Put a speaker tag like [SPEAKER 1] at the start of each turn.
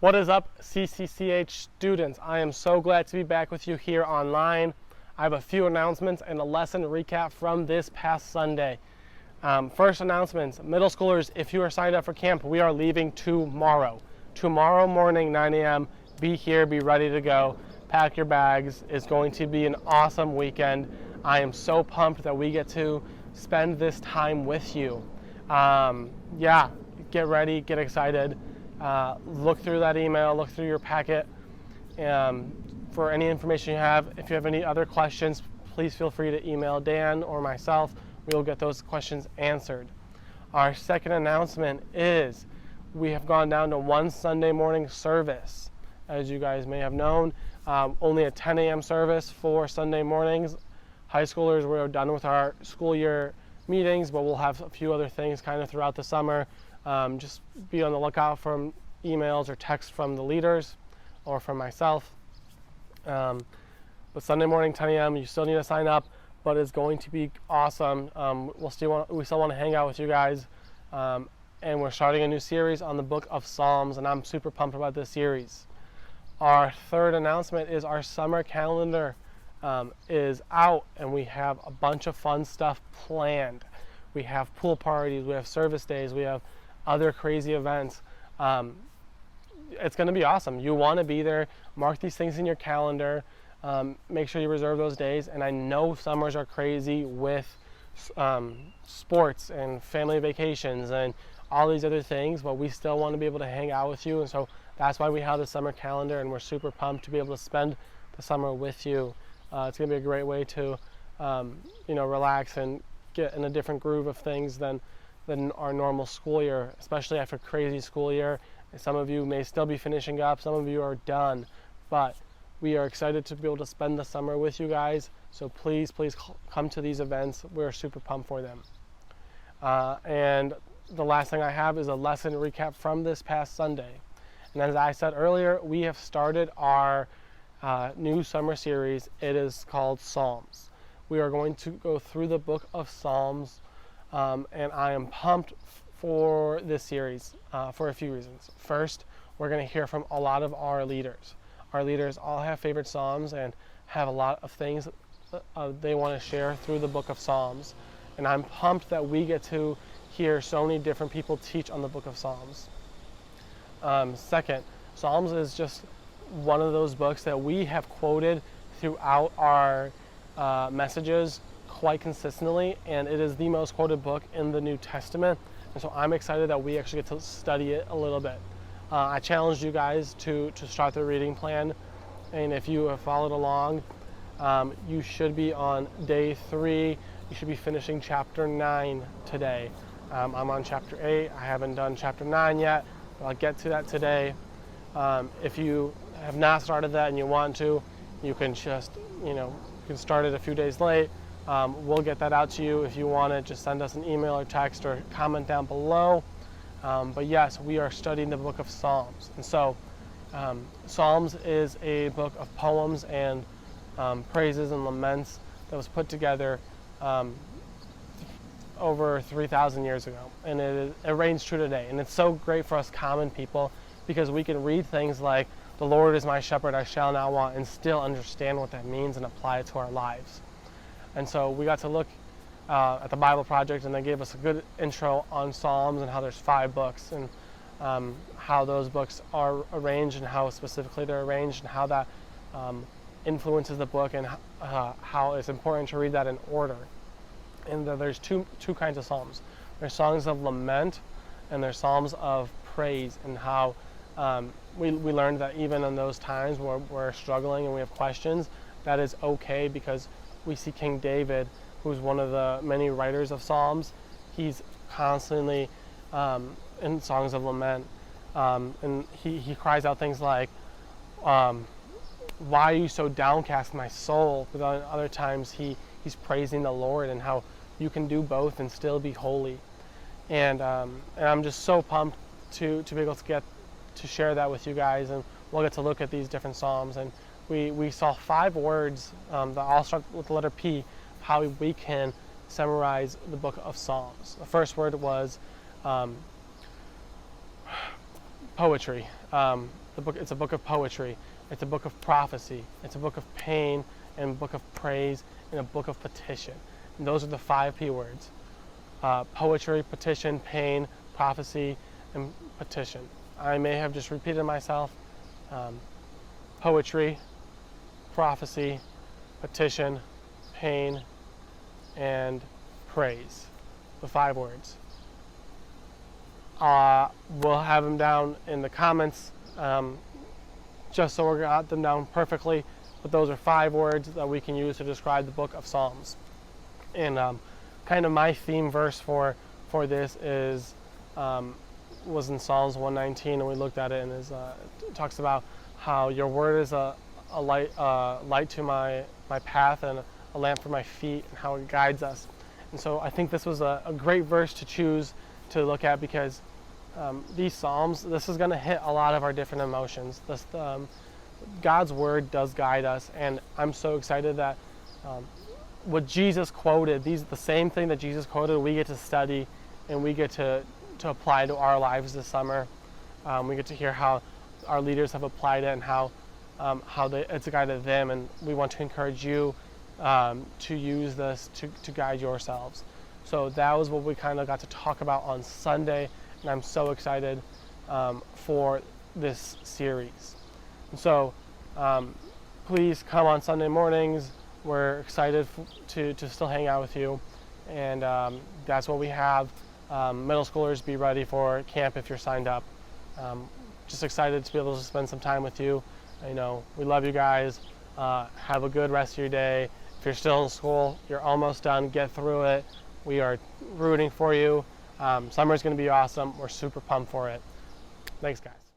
[SPEAKER 1] What is up, CCCH students? I am so glad to be back with you here online. I have a few announcements and a lesson recap from this past Sunday. First announcements, middle schoolers, if you are signed up for camp, we are leaving tomorrow. Tomorrow morning, 9 a.m., be here, be ready to go. Pack your bags. It's going to be an awesome weekend. I am so pumped that we get to spend this time with you. Yeah, get ready, get excited. Look through that email, look through your packet for any information you have. If you have any other questions, please feel free to email Dan or myself. We will get those questions answered. Our second announcement is we have gone down to one Sunday morning service. As you guys may have known, only a 10 a.m. service for Sunday mornings. High schoolers, we're done with our school year meetings, but we'll have a few other things kind of throughout the summer. Just be on the lookout for emails or texts from the leaders or from myself. But Sunday morning, 10 a.m., you still need to sign up, but it's going to be awesome. We still want to hang out with you guys. And we're starting a new series on the book of Psalms, and I'm super pumped about this series. Our third announcement is our summer calendar is out, and we have a bunch of fun stuff planned. We have pool parties, we have service days, we have other crazy events. It's going to be awesome. You want to be there. Mark these things in your calendar. Make sure you reserve those days. And I know summers are crazy with sports and family vacations and all these other things, but we still want to be able to hang out with you. And so that's why we have the summer calendar, and we're super pumped to be able to spend the summer with you. It's going to be a great way to relax and get in a different groove of things than our normal school year, especially after a crazy school year. Some of you may still be finishing up, some of you are done, but we are excited to be able to spend the summer with you guys. So please come to these events. We're super pumped for them. And the last thing I have is a lesson recap from this past Sunday. And as I said earlier, we have started our new summer series. It is called Psalms. We are going to go through the book of Psalms, and I am pumped for this series for a few reasons. First, we're going to hear from a lot of our leaders. Our leaders all have favorite Psalms and have a lot of things they want to share through the book of Psalms. And I'm pumped that we get to hear so many different people teach on the book of Psalms. Second, Psalms is just one of those books that we have quoted throughout our messages quite consistently, and it is the most quoted book in the New Testament. And so I'm excited that we actually get to study it a little bit. I challenged you guys to start the reading plan, and if you have followed along, you should be on day 3. You should be finishing chapter 9 today. I'm on chapter 8. I haven't done chapter 9 yet, but I'll get to that today. If you have not started that and you want to, you can just, you can start it a few days late. We'll get that out to you. If you want it, just send us an email or text or comment down below. But yes, we are studying the book of Psalms. And so Psalms is a book of poems and praises and laments that was put together over 3,000 years ago. And it reigns true today. And it's so great for us common people because we can read things like, "The Lord is my shepherd, I shall not want," and still understand what that means and apply it to our lives. And so we got to look at the Bible Project, and they gave us a good intro on Psalms and how there's 5 books and how those books are arranged and how specifically they're arranged and how that influences the book and how it's important to read that in order. And there's two kinds of Psalms. There's songs of lament and there's Psalms of praise, and how we learned that even in those times where we're struggling and we have questions, that is okay, because we see King David, who's one of the many writers of Psalms. He's constantly in songs of lament, and he cries out things like, "Why are you so downcast, my soul?" But then other times he's praising the Lord and how you can do both and still be holy. And I'm just so pumped to be able to get to share that with you guys, and we'll get to look at these different Psalms. And we saw 5 words that all start with the letter P, how we can summarize the book of Psalms. The first word was poetry. The It's a book of poetry. It's a book of prophecy. It's a book of pain, and a book of praise, and a book of petition. And those are the 5 P words: poetry, petition, pain, prophecy, and petition. I may have just repeated myself. Poetry, prophecy, petition, pain, and praise. The 5 words. We'll have them down in the comments, just so we got them down perfectly. But those are 5 words that we can use to describe the book of Psalms. And kind of my theme verse for this was in Psalms 119, and we looked at it, and it talks about how your word is a light to my path and a lamp for my feet, and how it guides us. And so I think this was a great verse to choose to look at, because these Psalms, this is going to hit a lot of our different emotions. God's word does guide us, and I'm so excited that what Jesus quoted, the same thing that Jesus quoted, we get to study and we get to apply to our lives this summer. We get to hear how our leaders have applied it and how it's guided them, and we want to encourage you to use this to guide yourselves. So that was what we kind of got to talk about on Sunday, and I'm so excited for this series. And so please come on Sunday mornings. We're excited to still hang out with you, and that's what we have. Middle schoolers, be ready for camp if you're signed up. Just excited to be able to spend some time with you. We love you guys. Have a good rest of your day. If you're still in school, you're almost done. Get through it. We are rooting for you. Summer's going to be awesome. We're super pumped for it. Thanks, guys.